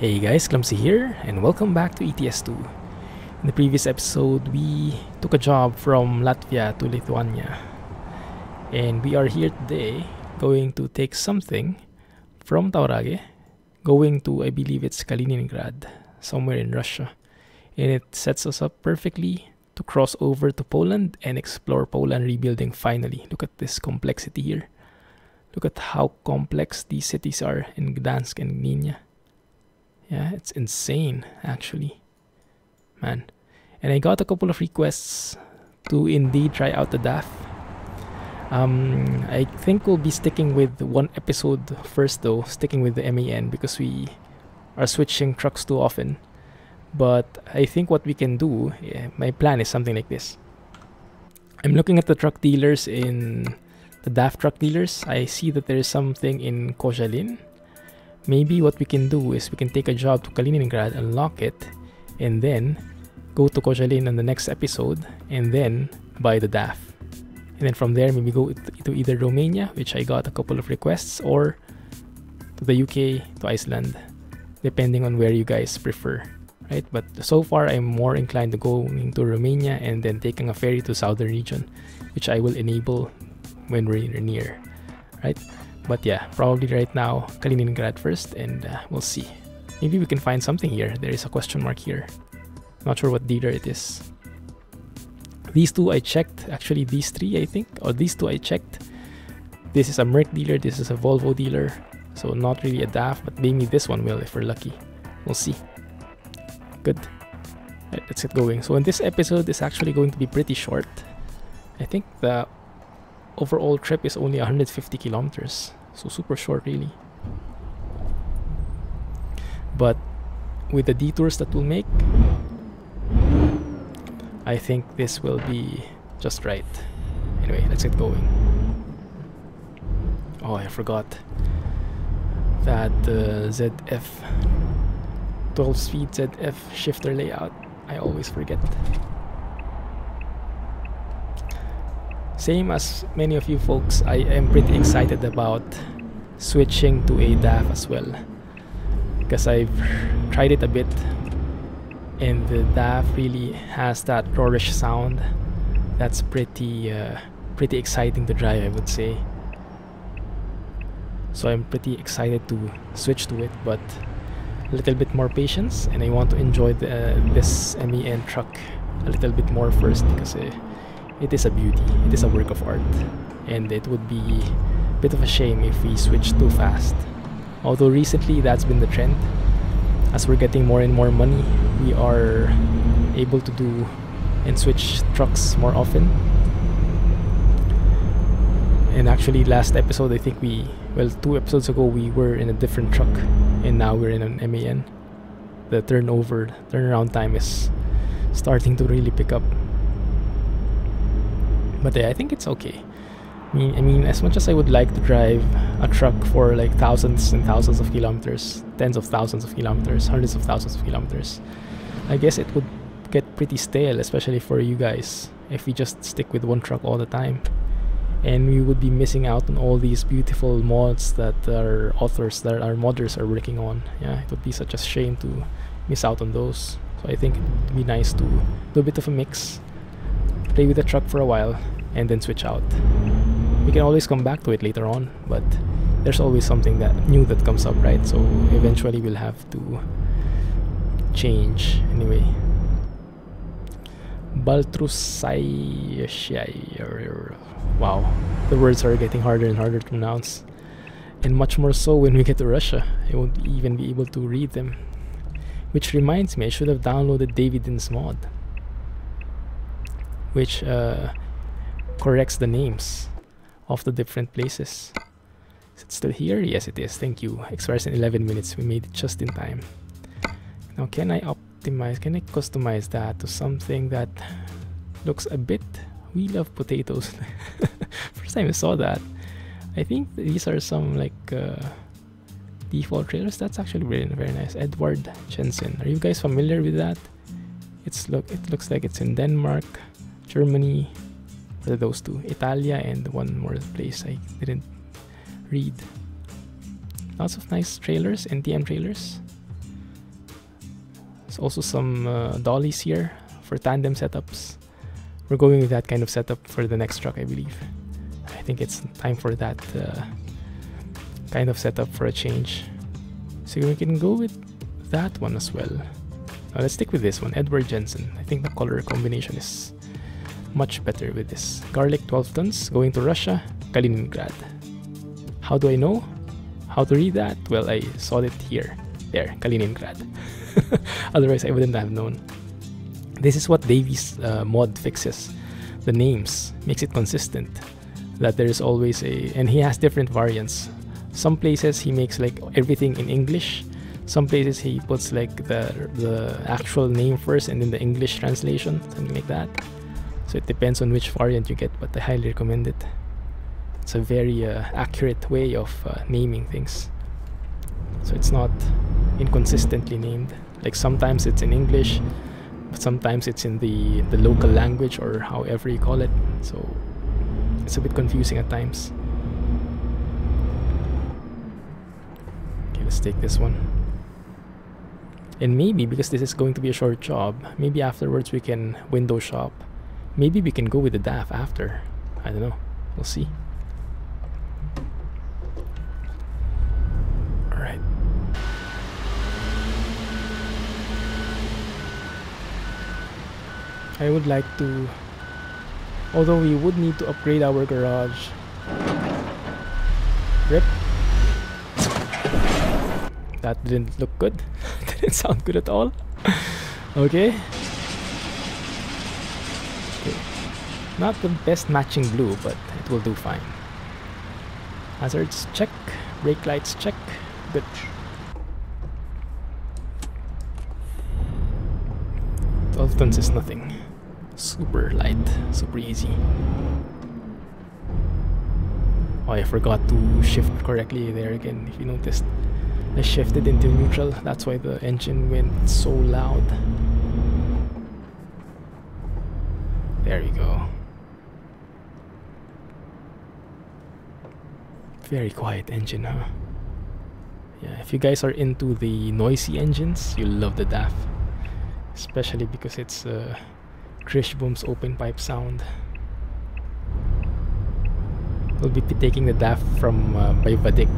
Hey guys, Clumsy here, and welcome back to ETS2. In the previous episode, we took a job from Latvia to Lithuania. And we are here today going to take something from Tauraghe, going to, I believe it's Kaliningrad, somewhere in Russia. And it sets us up perfectly to cross over to Poland and explore Poland rebuilding finally. Look at this complexity here. Look at how complex these cities are in Gdansk and Gdynia. Yeah, it's insane, actually. Man. And I got a couple of requests to indeed try out the DAF. I think we'll be sticking with one episode first, though, sticking with the MAN, because we are switching trucks too often. But I think what we can do, my plan is something like this. I'm looking at the truck dealers in the DAF truck dealers. I see that there is something in Koszalin. Maybe what we can do is we can take a job to Kaliningrad, unlock it, and then go to Koszalin on the next episode, and then buy the DAF. And then from there, maybe go to either Romania, which I got a couple of requests, or to the UK, to Iceland, depending on where you guys prefer, right? But so far, I'm more inclined to going to Romania and then taking a ferry to southern region, which I will enable when we're near, right? But yeah, probably right now, Kaliningrad first, and we'll see. Maybe we can find something here. There is a question mark here. Not sure what dealer it is. These two I checked. Actually, these three, I think. Or these two I checked. This is a Merc dealer. This is a Volvo dealer. So not really a DAF, but maybe this one will if we're lucky. We'll see. Good. Right, let's get going. So in this episode, it's actually going to be pretty short. I think the overall trip is only 150 kilometers, so super short really. But with the detours that we'll make, I think this will be just right. Anyway, let's get going. Oh, I forgot that ZF 12-speed ZF shifter layout. I always forget. Same as many of you folks, I am pretty excited about switching to a DAF as well, because I've tried it a bit, and the DAF really has that roarish sound that's pretty exciting to drive, I would say. So I'm pretty excited to switch to it, but a little bit more patience, and I want to enjoy this MAN truck a little bit more first, because it is a beauty, it is a work of art, and it would be a bit of a shame if we switch too fast. Although recently that's been the trend. As we're getting more and more money, we are able to do and switch trucks more often. And actually last episode, I think 2 episodes ago, we were in a different truck, and now we're in an MAN. The turnaround time is starting to really pick up. But yeah, I think it's okay. I mean, as much as I would like to drive a truck for like thousands and thousands of kilometers, tens of thousands of kilometers, hundreds of thousands of kilometers, I guess it would get pretty stale, especially for you guys, if we just stick with one truck all the time. And we would be missing out on all these beautiful mods that our modders are working on. Yeah, it would be such a shame to miss out on those. So I think it would be nice to do a bit of a mix, play with the truck for a while, and then switch out. We can always come back to it later on, but there's always something new that comes up, right? So eventually we'll have to change. Anyway, Baltrusai. Wow, the words are getting harder and harder to pronounce, and much more so when we get to Russia. I won't even be able to read them. Which reminds me, I should have downloaded Davidin's mod, which corrects the names of the different places. Is it still here? Yes, it is. Thank you. Expires in 11 minutes. We made it just in time. Now, can I customize that to something that looks a bit... We love potatoes. First time I saw that. I think these are some like default trailers. That's actually very, very nice. Edward Jensen. Are you guys familiar with that? It looks like it's in Denmark, Germany. What are those two? Italia, and one more place I didn't read. Lots of nice trailers, NTM trailers. There's also some dollies here for tandem setups. We're going with that kind of setup for the next truck, I believe. I think it's time for that kind of setup for a change. So we can go with that one as well. Let's stick with this one, Edward Jensen. I think the color combination is much better with this. Garlic 12 tons, going to Russia, Kaliningrad. How do I know how to read that? Well, I saw it here. There, Kaliningrad. Otherwise, I wouldn't have known. This is what Davy's mod fixes. The names makes it consistent. That there is always and he has different variants. Some places he makes like everything in English. Some places he puts like the actual name first and then the English translation, something like that. So it depends on which variant you get, but I highly recommend it. It's a very accurate way of naming things. So it's not inconsistently named. Like sometimes it's in English, but sometimes it's in the local language or however you call it. So it's a bit confusing at times. Okay, let's take this one. And maybe, because this is going to be a short job, maybe afterwards we can window shop. Maybe we can go with the DAF after. I don't know. We'll see. Alright. I would like to... Although we would need to upgrade our garage. Rip. That didn't look good. Didn't sound good at all. Okay. Not the best matching blue, but it will do fine. Hazards check, brake lights check, good. Tons is nothing. Super light, super easy. Oh, I forgot to shift correctly there again, if you noticed. I shifted into neutral, that's why the engine went so loud. There you go. Very quiet engine, huh? Yeah, if you guys are into the noisy engines, you'll love the DAF. Especially because it's Krishboom's open pipe sound. We'll be taking the DAF from by Vadik.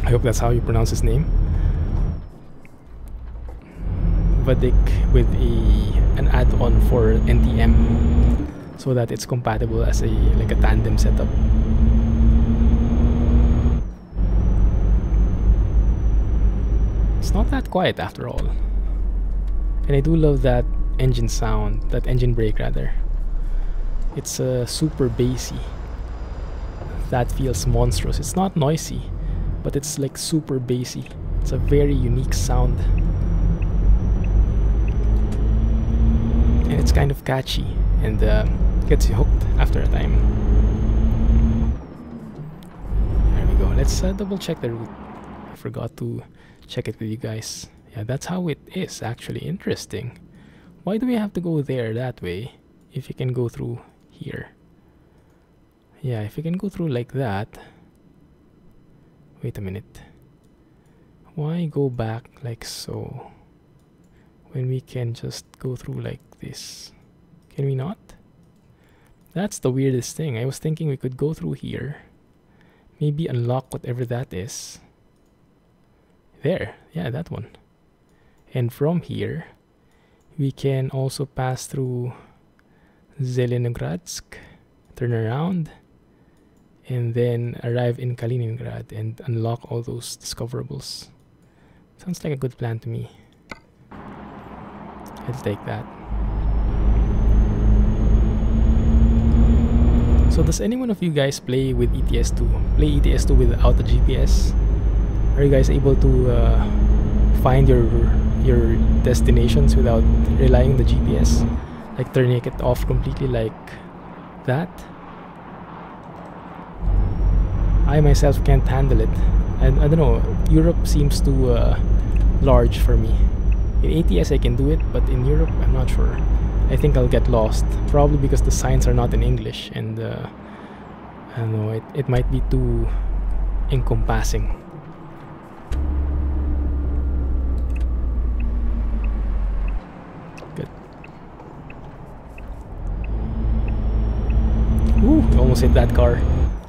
I hope that's how you pronounce his name. Vadik with an add-on for NTM, so that it's compatible as like a tandem setup. It's not that quiet after all. And I do love that engine sound, that engine brake rather. It's super bassy. That feels monstrous. It's not noisy, but it's like super bassy. It's a very unique sound. And it's kind of catchy and gets you hooked after a time. There we go. Let's double check the route. I forgot to check it with you guys. Yeah, that's how it is actually. Interesting. Why do we have to go there that way if you can go through here? Yeah, if you can go through like that. Wait a minute. Why go back like so when we can just go through like this? Can we not? That's the weirdest thing. I was thinking we could go through here, maybe unlock whatever that is. There, yeah, that one. And from here we can also pass through Zelenogradsk, turn around, and then arrive in Kaliningrad and unlock all those discoverables. Sounds like a good plan to me. I'll take that. So does any one of you guys play with ETS2? Play ETS2 without the GPS? Are you guys able to find your destinations without relying on the GPS? Like turning it off completely like that? I myself can't handle it. And I don't know, Europe seems too large for me. In ATS I can do it, but in Europe I'm not sure. I think I'll get lost, probably because the signs are not in English, and I don't know, it might be too encompassing. almost hit that car.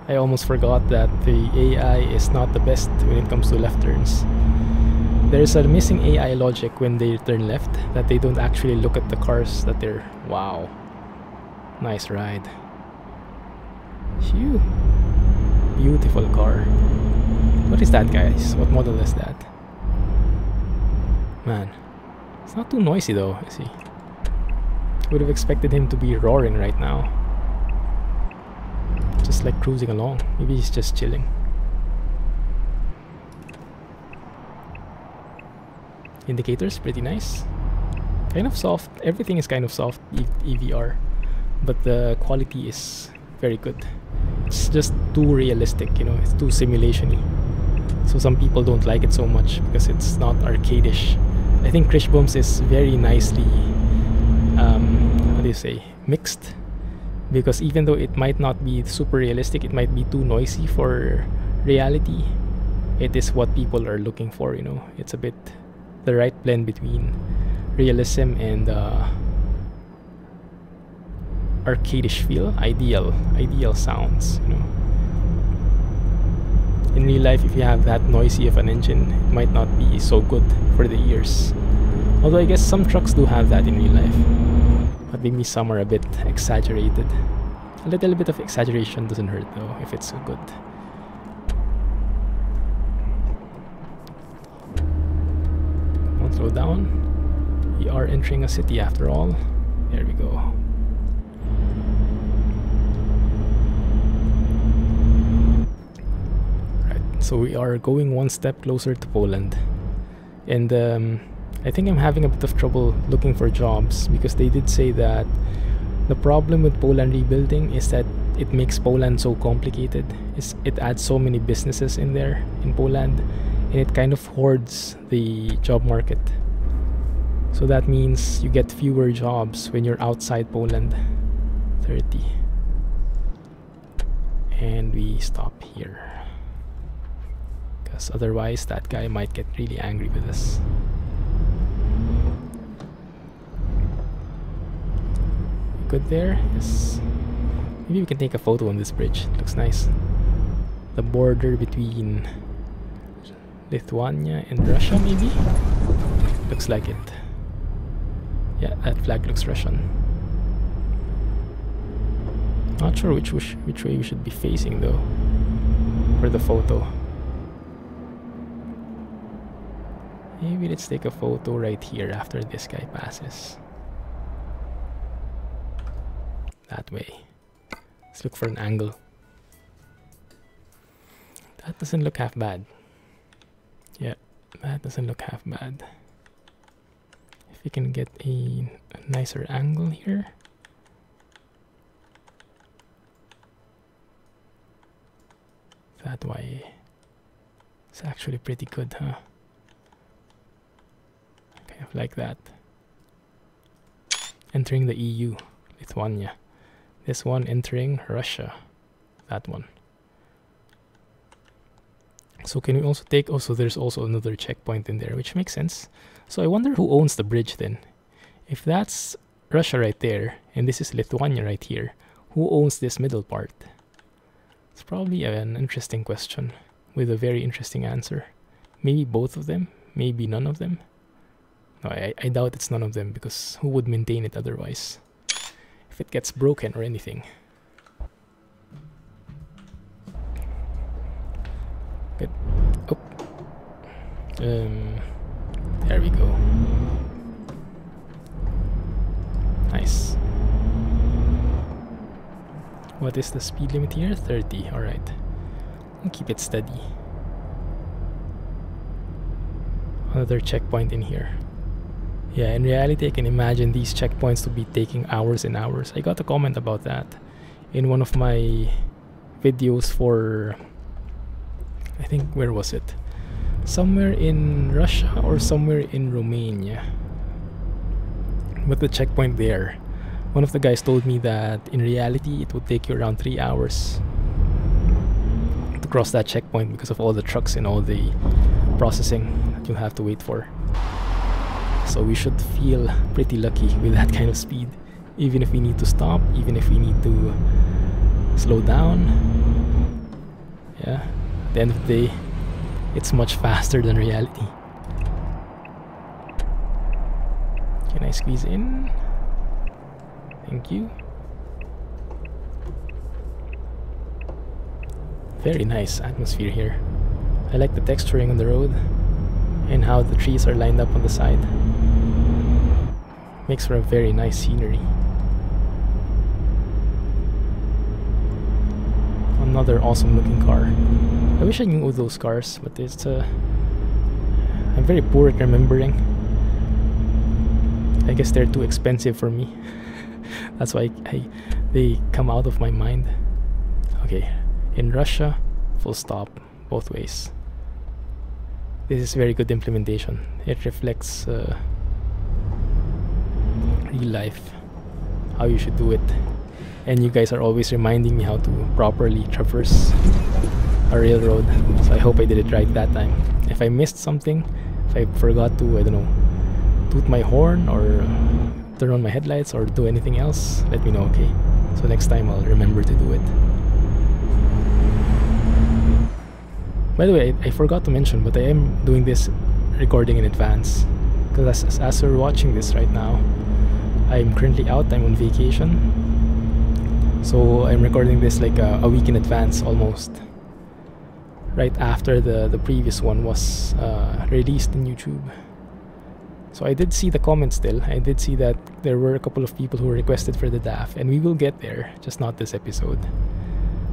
I almost forgot that the AI is not the best when it comes to left turns. There's a missing AI logic when they turn left, that they don't actually look at the cars that they're... Wow. Nice ride. Phew. Beautiful car. What is that, guys? What model is that? Man. It's not too noisy though, is he? Would have expected him to be roaring right now. Just like cruising along. Maybe he's just chilling. Indicators, pretty nice. Kind of soft. Everything is kind of soft, EVR. But the quality is very good. It's just too realistic, you know, it's too simulation-y. So some people don't like it so much because it's not arcadish. I think Krish Bums is very nicely, how do you say, mixed. Because even though it might not be super realistic, it might be too noisy for reality. It is what people are looking for, you know. It's a bit the right blend between realism and arcadish feel. Ideal sounds, you know. In real life, if you have that noisy of an engine, it might not be so good for the ears. Although I guess some trucks do have that in real life. But maybe some are a bit exaggerated. A little bit of exaggeration doesn't hurt though, if it's good. Don't slow down. We are entering a city after all. There we go. So we are going one step closer to Poland, and I think I'm having a bit of trouble looking for jobs because they did say that the problem with Poland rebuilding is that it makes Poland so complicated. It adds so many businesses in there in Poland, and it kind of hoards the job market. So that means you get fewer jobs when you're outside Poland. 30. And we stop here. Otherwise that guy might get really angry with us. Good there? Yes. Maybe we can take a photo on this bridge. Looks nice. The border between Lithuania and Russia, maybe? Looks like it. Yeah, that flag looks Russian. Not sure which way we should be facing though for the photo. Maybe let's take a photo right here after this guy passes. That way. Let's look for an angle. That doesn't look half bad. Yeah, that doesn't look half bad. If we can get a nicer angle here. That way. It's actually pretty good, huh? Like that. Entering the EU, Lithuania. This one entering Russia. That one. So can we also take... Also, there's also another checkpoint in there, which makes sense. So I wonder who owns the bridge then. If that's Russia right there, and this is Lithuania right here, who owns this middle part? It's probably an interesting question with a very interesting answer. Maybe both of them, maybe none of them. No, I doubt it's none of them, because who would maintain it otherwise? If it gets broken or anything. Good. Oh. There we go. Nice. What is the speed limit here? 30. Alright. I'll keep it steady. Another checkpoint in here. Yeah, in reality, I can imagine these checkpoints to be taking hours and hours. I got a comment about that in one of my videos for, I think, where was it? Somewhere in Russia or somewhere in Romania. But the checkpoint there, one of the guys told me that in reality, it would take you around 3 hours to cross that checkpoint because of all the trucks and all the processing that you'll have to wait for. So we should feel pretty lucky with that kind of speed, even if we need to stop, even if we need to slow down. Yeah, at the end of the day, it's much faster than reality. Can I squeeze in? Thank you. Very nice atmosphere here. I like the texturing on the road and how the trees are lined up on the side. Makes for a very nice scenery. Another awesome looking car. I wish I knew those cars, but it's I'm very poor at remembering. I guess they're too expensive for me. That's why they come out of my mind. Okay, in Russia, full stop, both ways. This is very good implementation. It reflects real life, how you should do it. And you guys are always reminding me how to properly traverse a railroad. So I hope I did it right that time. If I missed something, if I forgot to, I don't know, toot my horn or turn on my headlights or do anything else, let me know, okay? So next time I'll remember to do it. By the way, I forgot to mention, but I am doing this recording in advance. Because as we're watching this right now, I'm currently out, I'm on vacation. So I'm recording this like a week in advance almost. Right after the previous one was released in YouTube. So I did see the comments still. I did see that there were a couple of people who requested for the DAF, and we will get there, just not this episode.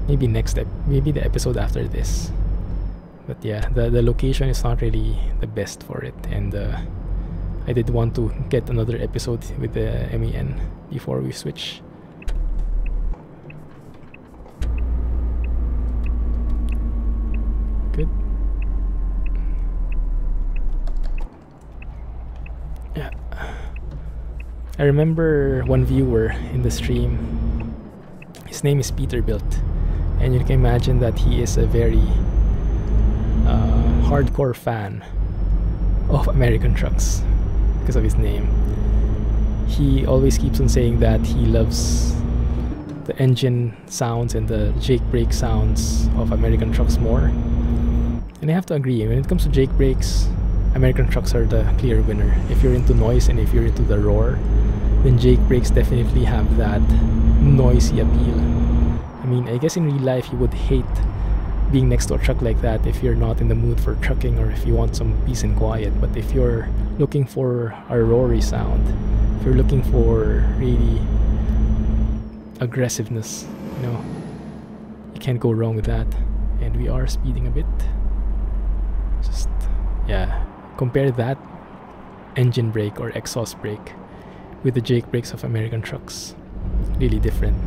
Maybe maybe the episode after this. But yeah, the location is not really the best for it, and I did want to get another episode with the MEN before we switch. Good. Yeah. I remember one viewer in the stream. His name is Peterbilt, and you can imagine that he is a very hardcore fan of American trucks because of his name. He always keeps on saying that he loves the engine sounds and the jake brake sounds of American trucks more. And I have to agree, when it comes to jake brakes, American trucks are the clear winner. If you're into noise and if you're into the roar, then jake brakes definitely have that noisy appeal. I mean, I guess in real life you would hate being next to a truck like that if you're not in the mood for trucking or if you want some peace and quiet. But if you're looking for a roary sound, if you're looking for really aggressiveness, you know, you can't go wrong with that. And we are speeding a bit. Just, yeah, compare that engine brake or exhaust brake with the jake brakes of American trucks. Really different.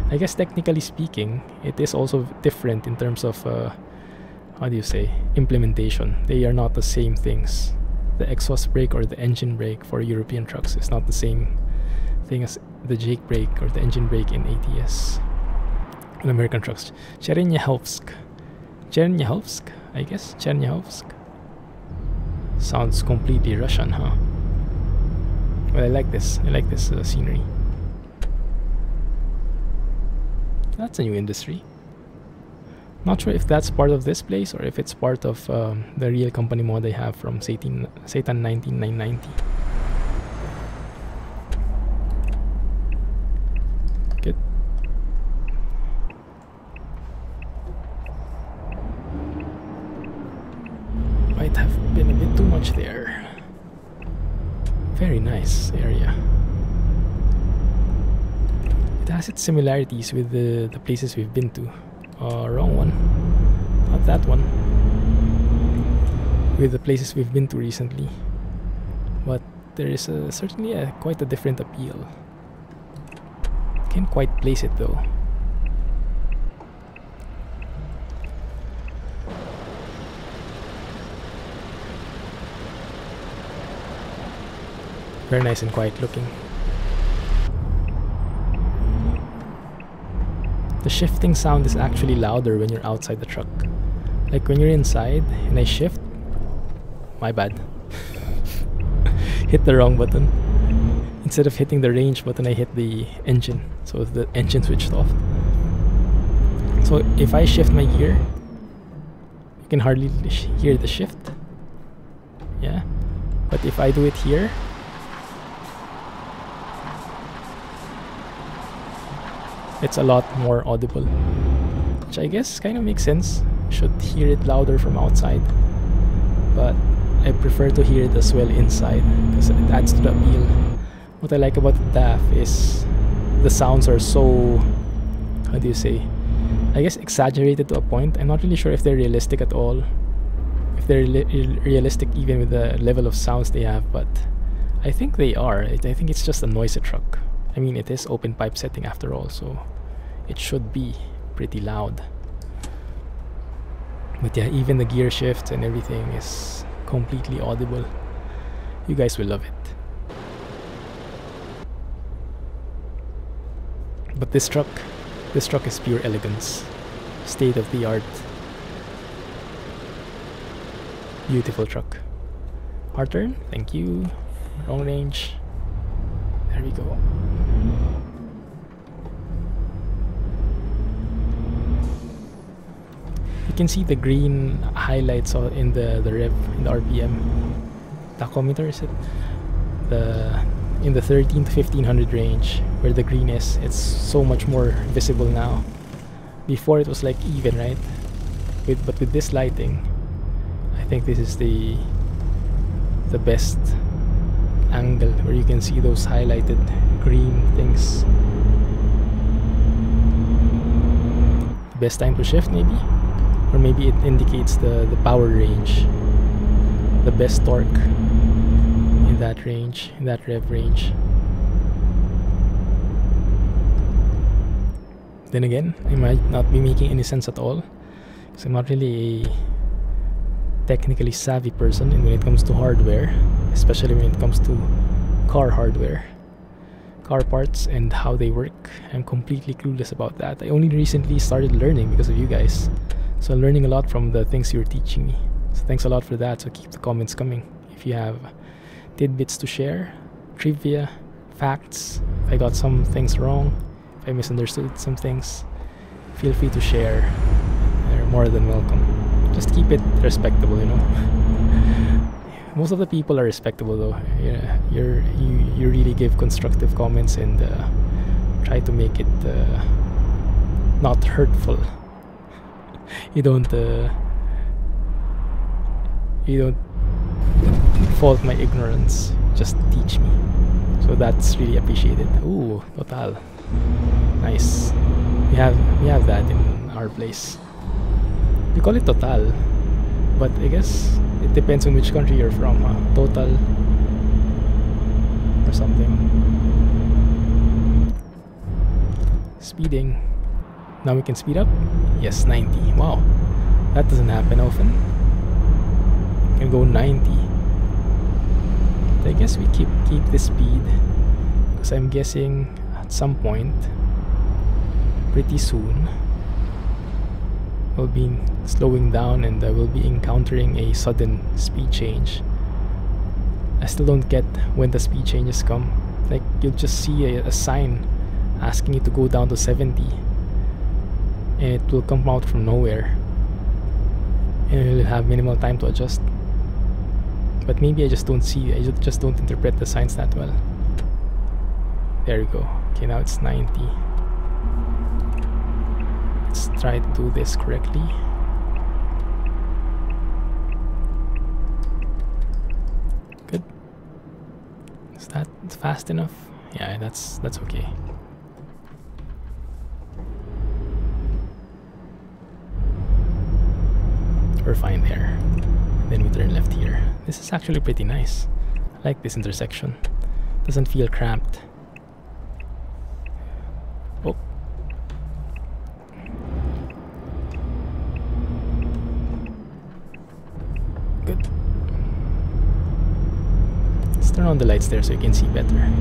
I guess technically speaking, it is also different in terms of, how do you say, implementation. They are not the same things. The exhaust brake or the engine brake for European trucks is not the same thing as the jake brake or the engine brake in ATS. In American trucks. Cherniachovsk, I guess? Cherniachovsk. Sounds completely Russian, huh? Well, I like this. I like this scenery. That's a new industry. Not sure if that's part of this place or if it's part of the real company mod I have from Satan 19990. Good. Might have been a bit too much there. Very nice area. It has its similarities with the places we've been to. Wrong one. Not that one. With the places we've been to recently. But there is certainly quite a different appeal. Can't quite place it though. Very nice and quiet looking. The shifting sound is actually louder when you're outside the truck. Like when you're inside and I shift, my bad. Hit the wrong button. Instead of hitting the range button, I hit the engine. So the engine switched off. So if I shift my gear, you can hardly hear the shift. Yeah, but if I do it here, it's a lot more audible, which I guess kind of makes sense. Should hear it louder from outside, but I prefer to hear it as well inside because it adds to the appeal. What I like about the DAF is the sounds are so, how do you say, I guess exaggerated to a point. I'm not really sure if they're realistic at all, if they're realistic even with the level of sounds they have, but I think they are. I think it's just a noisy truck. I mean, it is open pipe setting after all, so it should be pretty loud. But yeah, even the gear shifts and everything is completely audible. You guys will love it. But this truck is pure elegance, state of the art. Beautiful truck. Hard turn, thank you. Wrong range. There we go. You can see the green highlights in the rev, in the RPM tachometer, is it? In the 13 to 1500 range, where the green is, it's so much more visible now. Before it was like even, right? But with this lighting, I think this is the best angle where you can see those highlighted green things. The best time to shift, maybe? Or maybe it indicates the power range, the best torque in that range, in that rev range. Then again, I might not be making any sense at all because I'm not really a technically savvy person when it comes to hardware, especially when it comes to car hardware, car parts and how they work. I'm completely clueless about that. I only recently started learning because of you guys, so I'm learning a lot from the things you're teaching me. So thanks a lot for that. So keep the comments coming if you have tidbits to share, trivia, facts. If I got some things wrong, if I misunderstood some things, feel free to share. They're more than welcome. Just keep it respectable, you know. Most of the people are respectable though. Yeah, you really give constructive comments and try to make it not hurtful. You don't fault my ignorance. Just teach me. So that's really appreciated. Ooh, Total. Nice. We have that in our place. We call it Total, but I guess it depends on which country you're from, huh? Total or something. Speeding. Now we can speed up? Yes, 90. Wow, that doesn't happen often. You can go 90. But I guess we keep this speed because I'm guessing at some point, pretty soon, we'll be slowing down and we'll be encountering a sudden speed change. I still don't get when the speed changes come. Like, you'll just see a sign asking you to go down to 70 and it will come out from nowhere and you'll have minimal time to adjust. But maybe I just don't see, I just don't interpret the signs that well. There you go. Okay, now it's 90. Let's try to do this correctly. Good. Is that fast enough? Yeah, that's okay. We're fine there. And then we turn left here. This is actually pretty nice. I like this intersection. Doesn't feel cramped. Oh. Good. Let's turn on the lights there so you can see better.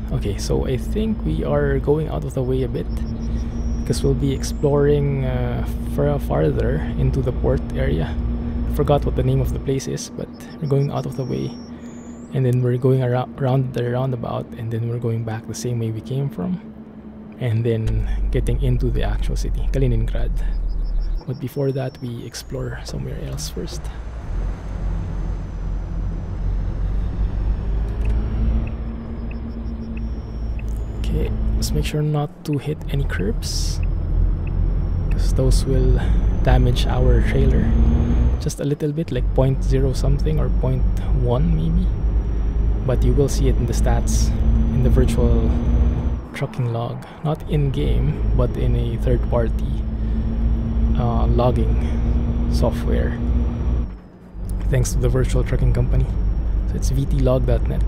Okay, so I think we are going out of the way a bit because we'll be exploring farther into the port area. I forgot what the name of the place is, but we're going out of the way and then we're going around the roundabout, and then we're going back the same way we came from, and then getting into the actual city, Kaliningrad. But before that, we explore somewhere else first. Okay, let's make sure not to hit any curbs, because those will damage our trailer just a little bit, like 0.0 something or 0.1 maybe. But you will see it in the stats in the virtual trucking log, not in game, but in a third-party logging software, thanks to the virtual trucking company. So it's vtlog.net.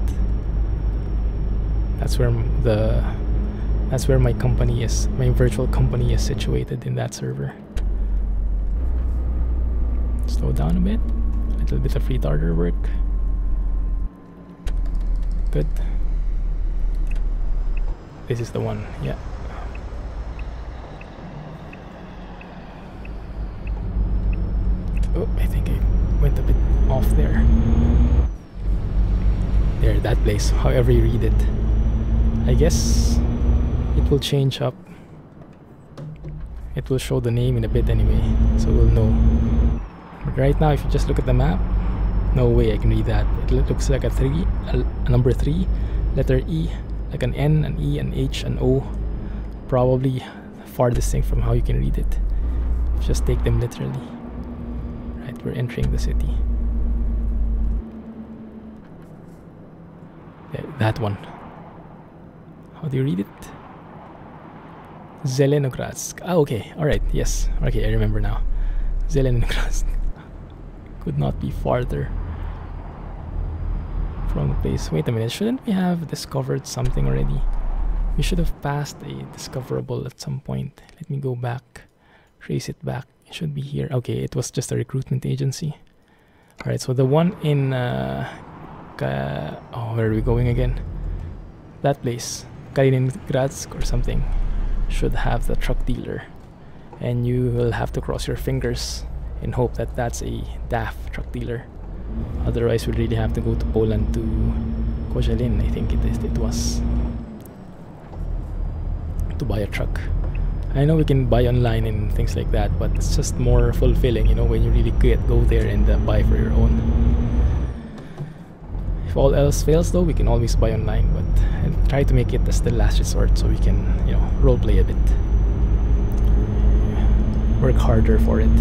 That's where my company is. My virtual company is situated, in that server. Slow down a bit. A little bit of retarder work. Good. This is the one, yeah. Oh, I think I went a bit off there. There, that place, however you read it. I guess it will change up. It will show the name in a bit anyway, so we'll know. But right now, if you just look at the map, no way I can read that. It looks like a number 3, letter E, like an N, an E, an H, an O. Probably the farthest thing from how you can read it. Just take them literally. Right, we're entering the city. Yeah, that one. How do you read it? Zelenogradsk. Ah, okay. Alright, yes. Okay, I remember now. Zelenogradsk. Could not be farther from the place. Wait a minute, shouldn't we have discovered something already? We should have passed a discoverable at some point. Let me go back, trace it back. It should be here. Okay, it was just a recruitment agency. Alright, so the one in oh, where are we going again? That place, Kaliningradsk or something, should have the truck dealer, and you will have to cross your fingers and hope that that's a DAF truck dealer. Otherwise, we'll really have to go to Poland, to Koszalin, I think it was, to buy a truck. I know we can buy online and things like that, but it's just more fulfilling, you know, when you really go there and buy for your own. If all else fails though, we can always buy online, but I'll try to make it as the last resort so we can, you know, roleplay a bit. Work harder for it.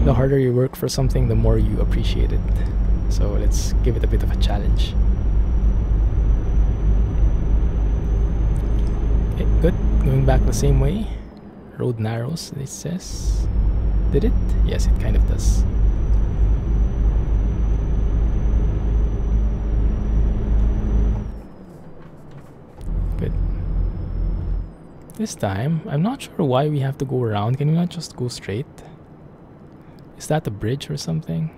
The harder you work for something, the more you appreciate it. So let's give it a bit of a challenge. Okay, good. Going back the same way. Road narrows, it says. Did it? Yes, it kind of does. Good. This time, I'm not sure why we have to go around. Can we not just go straight? Is that a bridge or something?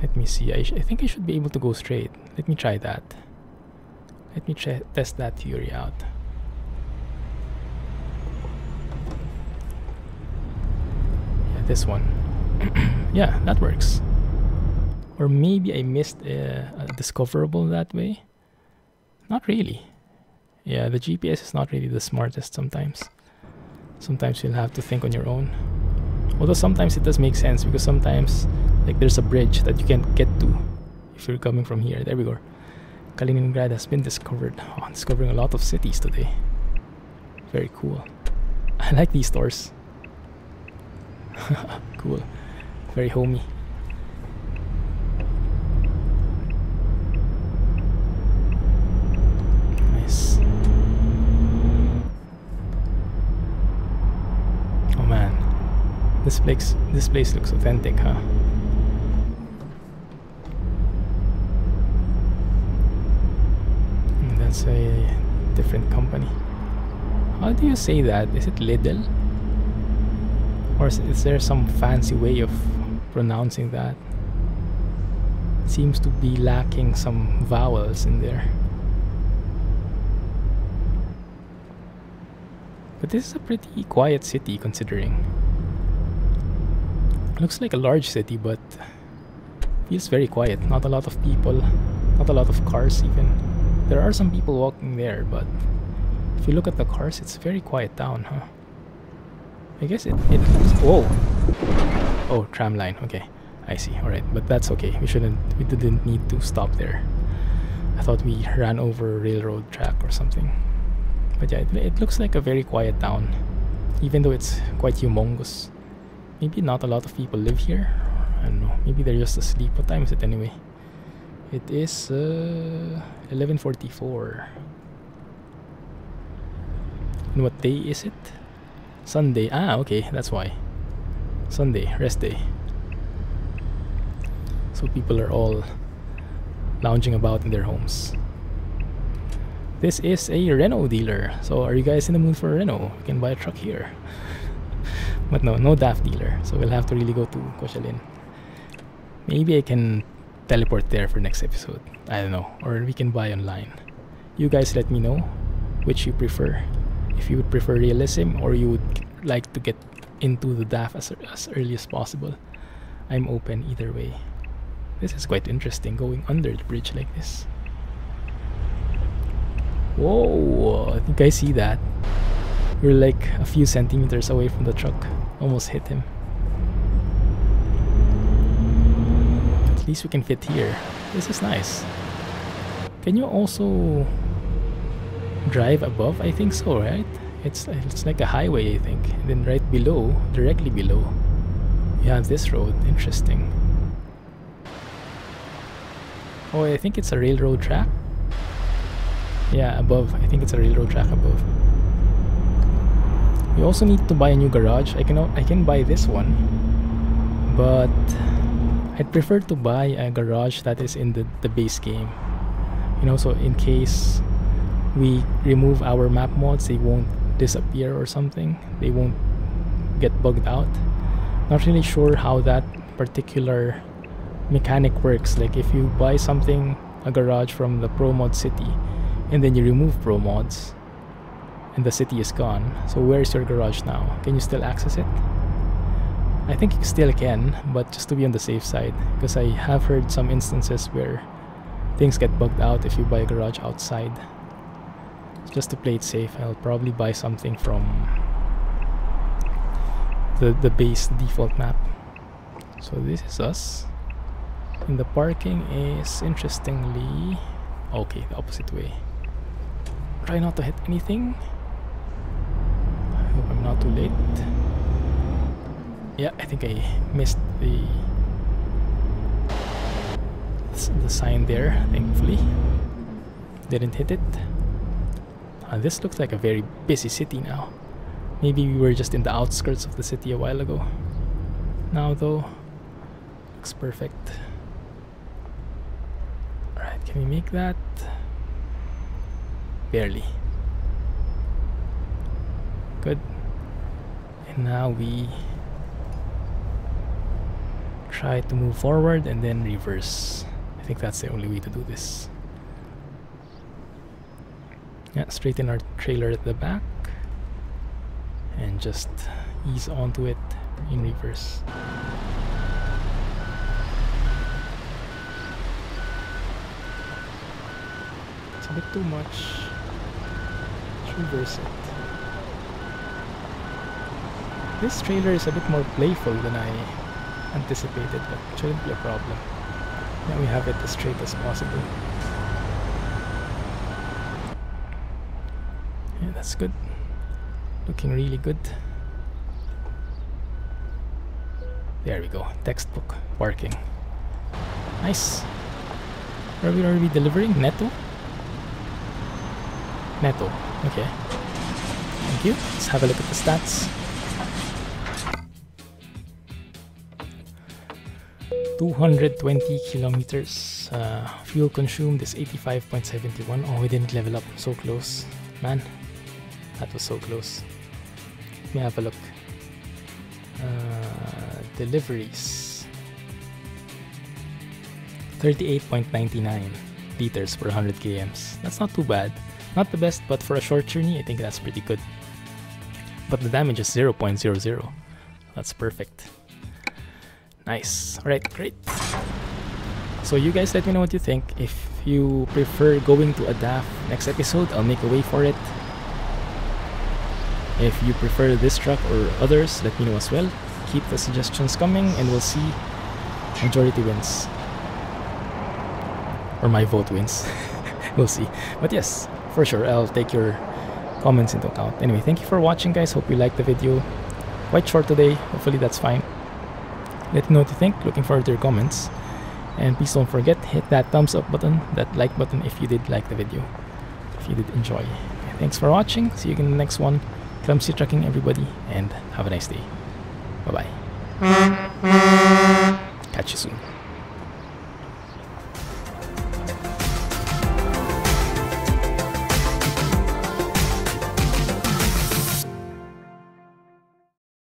Let me see. I think I should be able to go straight. Let me try that. Let me test that theory out. Yeah, this one. Yeah, that works. Or maybe I missed a discoverable that way. Not really. Yeah, the GPS is not really the smartest sometimes. Sometimes you'll have to think on your own. Although sometimes it does make sense, because sometimes like there's a bridge that you can't get to if you're coming from here. There we go. Kaliningrad has been discovered. Oh, discovering a lot of cities today. Very cool. I like these stores. Cool. Very homey. Nice. Oh man. This place looks authentic, huh? That's a different company. How do you say that? Is it Lidl? Or is there some fancy way of pronouncing that? Seems to be lacking some vowels in there. But this is a pretty quiet city considering. Looks like a large city, but Feels very quiet. Not a lot of people, not a lot of cars even. There are some people walking there, but if you look at the cars, it's very quiet down, huh? I guess it whoa! Oh, tram line. Okay, I see. All right, but that's okay. We didn't need to stop there. I thought we ran over a railroad track or something. But yeah, it looks like a very quiet town, even though it's quite humongous. Maybe not a lot of people live here. I don't know. Maybe they're just asleep. What time is it anyway? It is 11:44. And what day is it? Sunday. Ah, okay, that's why. Sunday, rest day. So people are all lounging about in their homes. This is a Renault dealer. So are you guys in the mood for a Renault? You can buy a truck here. But no DAF dealer. So we'll have to really go to Cochalin. Maybe I can teleport there for next episode. I don't know. Or we can buy online. You guys let me know which you prefer. If you would prefer realism or you would like to get into the DAF as early as possible. I'm open either way. This is quite interesting, going under the bridge like this. Whoa, I think I see that. We're like a few centimeters away from the truck. Almost hit him. At least we can fit here. This is nice. Can you also drive above? I think so, right? It's like a highway, I think. And then right below, directly below, you have this road. Interesting. Oh, I think it's a railroad track. Yeah, above. I think it's a railroad track above. We also need to buy a new garage. I can buy this one, but I'd prefer to buy a garage that is in the base game. You know, so in case we remove our map mods, they won't disappear or something. They won't get bugged out. Not really sure how that particular mechanic works. Like if you buy something, a garage from the ProMod city, and then you remove ProMods, and the city is gone. So where's your garage now? Can you still access it? I think you still can, but just to be on the safe side, because I have heard some instances where things get bugged out if you buy a garage outside. Just to play it safe, I'll probably buy something from the base default map. So this is us. And the parking is, interestingly, okay, the opposite way. Try not to hit anything. I hope I'm not too late. Yeah, I think I missed the sign there, thankfully. Didn't hit it. This looks like a very busy city now. Maybe we were just in the outskirts of the city a while ago. Now though, looks perfect. Alright, can we make that? Barely. Good. And now we try to move forward and then reverse. I think that's the only way to do this. Yeah, straighten our trailer at the back and just ease onto it in reverse. It's a bit too much. Let's reverse it. This trailer is a bit more playful than I anticipated, but it shouldn't be a problem. Now we have it as straight as possible. Yeah, that's good. Looking really good. There we go. Textbook parking. Nice. Are we delivering? Netto? Netto. Okay. Thank you. Let's have a look at the stats. 220 kilometers. Fuel consumed is 85.71. Oh, we didn't level up. So close. Man, that was so close. Let me have a look. Deliveries. 38.99 liters per 100 kms. That's not too bad. Not the best, but for a short journey, I think that's pretty good. But the damage is 0.00. That's perfect. Nice. Alright, great. So you guys let me know what you think. If you prefer going to a DAF next episode, I'll make a way for it. If you prefer this truck or others, let me know as well. Keep the suggestions coming and we'll see. Majority wins. Or my vote wins. We'll see. But yes, for sure, I'll take your comments into account. Anyway, thank you for watching, guys. Hope you liked the video. Quite short today. Hopefully that's fine. Let me know what you think. Looking forward to your comments. And please don't forget, hit that thumbs up button, that like button if you did like the video. If you did enjoy. Okay, thanks for watching. See you in the next one. Clumsy trucking, everybody. And have a nice day. Bye-bye. Catch you soon.